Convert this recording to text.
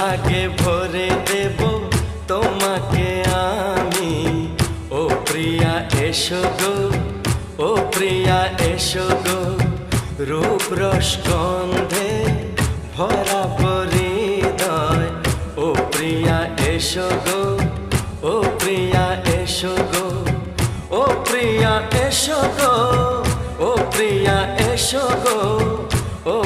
সোহাগে ভরে দেব তোমাকে আমি। ও প্রিয়া এসো গো, ও প্রিয়া এসো গো, রূপ রস গন্ধে ভরা হৃদয়। ও প্রিয়া এসো গো, ও প্রিয়া এসো গো, ও প্রিয়া এসো গো, ও প্রিয়া এসো গো, ও